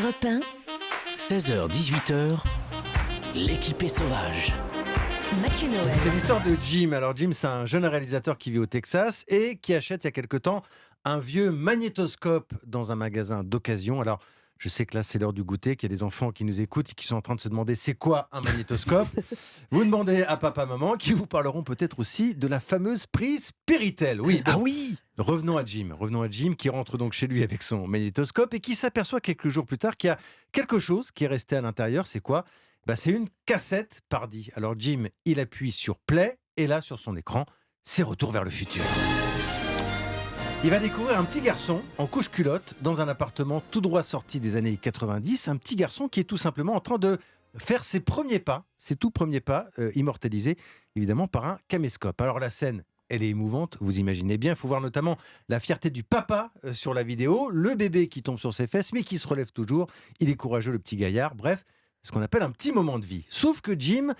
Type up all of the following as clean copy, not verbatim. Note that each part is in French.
Europe 1, 16h-18h, l'équipe est sauvage. Mathieu Noël. C'est l'histoire de Jim. Alors Jim, c'est un jeune réalisateur qui vit au Texas et qui achète il y a quelque temps un vieux magnétoscope dans un magasin d'occasion. Alors je sais que là c'est l'heure du goûter, qu'il y a des enfants qui nous écoutent et qui sont en train de se demander c'est quoi un magnétoscope. Vous demandez à papa, maman, qui vous parleront peut-être aussi de la fameuse prise Péritel. Oui, Ah oui. Revenons à Jim qui rentre donc chez lui avec son magnétoscope et qui s'aperçoit quelques jours plus tard qu'il y a quelque chose qui est resté à l'intérieur. C'est quoi ? C'est une cassette, pardi. Alors Jim, il appuie sur play et là, sur son écran, c'est Retour vers le futur. Il va découvrir un petit garçon en couche-culotte dans un appartement tout droit sorti des années 90. Un petit garçon qui est tout simplement en train de faire ses premiers pas, ses tout premiers pas, immortalisés évidemment par un caméscope. Alors la scène, elle est émouvante, vous imaginez bien. Il faut voir notamment la fierté du papa sur la vidéo, le bébé qui tombe sur ses fesses mais qui se relève toujours. Il est courageux, le petit gaillard. Bref, ce qu'on appelle un petit moment de vie. Sauf que Jim,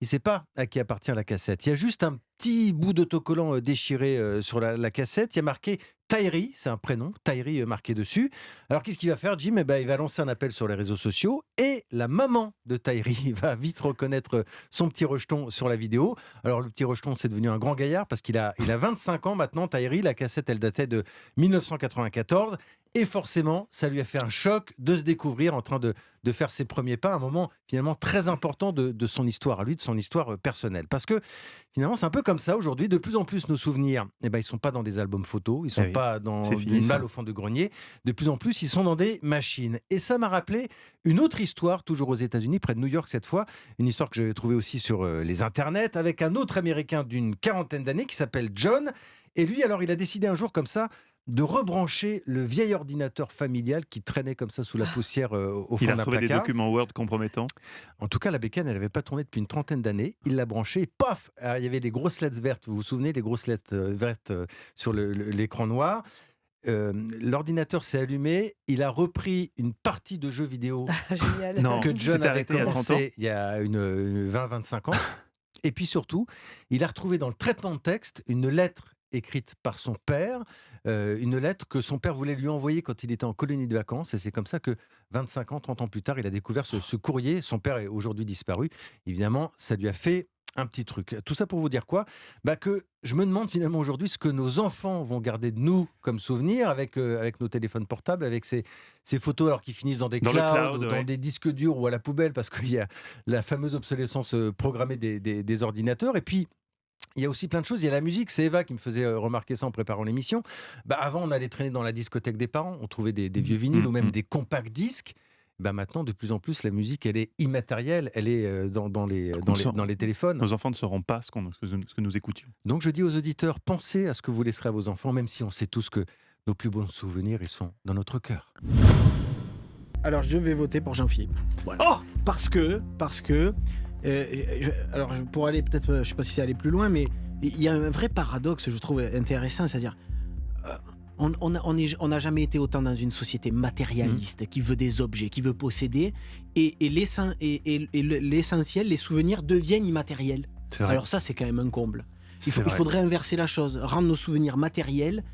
il ne sait pas à qui appartient la cassette. Il y a juste un petit bout d'autocollant déchiré sur la cassette. Il y a marqué Tyree, c'est un prénom, Tyree marqué dessus. Alors qu'est-ce qu'il va faire, Jim ? Il va lancer un appel sur les réseaux sociaux et la maman de Tyree va vite reconnaître son petit rejeton sur la vidéo. Alors le petit rejeton, c'est devenu un grand gaillard parce qu'il a 25 ans maintenant, Tyree. La cassette, elle datait de 1994. Et forcément, ça lui a fait un choc de se découvrir en train de faire ses premiers pas, un moment finalement très important de son histoire à lui, de son histoire personnelle. Parce que finalement, c'est un peu comme ça aujourd'hui. De plus en plus, nos souvenirs, ils ne sont pas dans des albums photos, ils ne sont pas dans une malle au fond de grenier. De plus en plus, ils sont dans des machines. Et ça m'a rappelé une autre histoire, toujours aux États-Unis, près de New York cette fois. Une histoire que j'avais trouvée aussi sur les internets, avec un autre Américain d'une quarantaine d'années qui s'appelle John. Et lui, alors, il a décidé un jour comme ça de rebrancher le vieil ordinateur familial qui traînait comme ça sous la poussière au fond d'un placard. Il a trouvé des documents Word compromettants. En tout cas, la bécane, elle n'avait pas tourné depuis une trentaine d'années. Il l'a branché et paf, il y avait des grosses lettres vertes. Vous vous souvenez, les grosses lettres vertes sur l'écran noir. L'ordinateur s'est allumé. Il a repris une partie de jeux vidéo que John avait commencé il y a une 20-25 ans. Et puis surtout, il a retrouvé dans le traitement de texte une lettre écrite par son père, une lettre que son père voulait lui envoyer quand il était en colonie de vacances. Et c'est comme ça que 25 ans, 30 ans plus tard, il a découvert ce courrier. Son père est aujourd'hui disparu. Évidemment, ça lui a fait un petit truc. Tout ça pour vous dire quoi ? Que je me demande finalement aujourd'hui ce que nos enfants vont garder de nous comme souvenir avec nos téléphones portables, avec ces photos alors qui finissent dans des clouds, ou dans des disques durs ou à la poubelle parce qu'il y a la fameuse obsolescence programmée des ordinateurs. Et puis, il y a aussi plein de choses. Il y a la musique. C'est Eva qui me faisait remarquer ça en préparant l'émission. Avant, on allait traîner dans la discothèque des parents. On trouvait des vieux vinyles ou même des compacts disques. Maintenant, de plus en plus, la musique, elle est immatérielle. Elle est dans les téléphones. Nos enfants ne sauront pas ce que nous écoutions. Donc, je dis aux auditeurs, pensez à ce que vous laisserez à vos enfants, même si on sait tous que nos plus bons souvenirs, ils sont dans notre cœur. Alors, je vais voter pour Jean-Philippe. Voilà. Oh ! Parce que pour aller peut-être, je ne sais pas si c'est aller plus loin, mais il y a un vrai paradoxe, je trouve intéressant, c'est-à-dire on n'a jamais été autant dans une société matérialiste qui veut des objets, qui veut posséder, et l'essentiel, les souvenirs deviennent immatériels. Alors ça, c'est quand même un comble. Il faudrait inverser la chose, rendre nos souvenirs matériels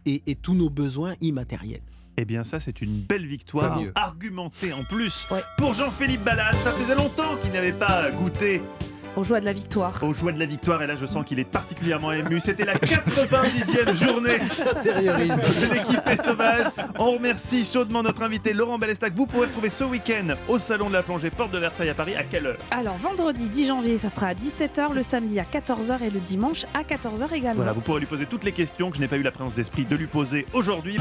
et tous nos besoins immatériels. Eh bien ça, c'est une belle victoire, argumentée en plus, pour Jean-Philippe Ballas. Ça faisait longtemps qu'il n'avait pas goûté aux joies de la victoire. Aux joies de la victoire, et là je sens qu'il est particulièrement ému. C'était la 90e journée de l'équipe est sauvage. On remercie chaudement notre invité Laurent Bellestac. Vous pourrez retrouver ce week-end au Salon de la Plongée, porte de Versailles à Paris. À quelle heure ? Alors vendredi 10 janvier, ça sera à 17h, le samedi à 14h et le dimanche à 14h également. Voilà, vous pourrez lui poser toutes les questions que je n'ai pas eu la présence d'esprit de lui poser aujourd'hui.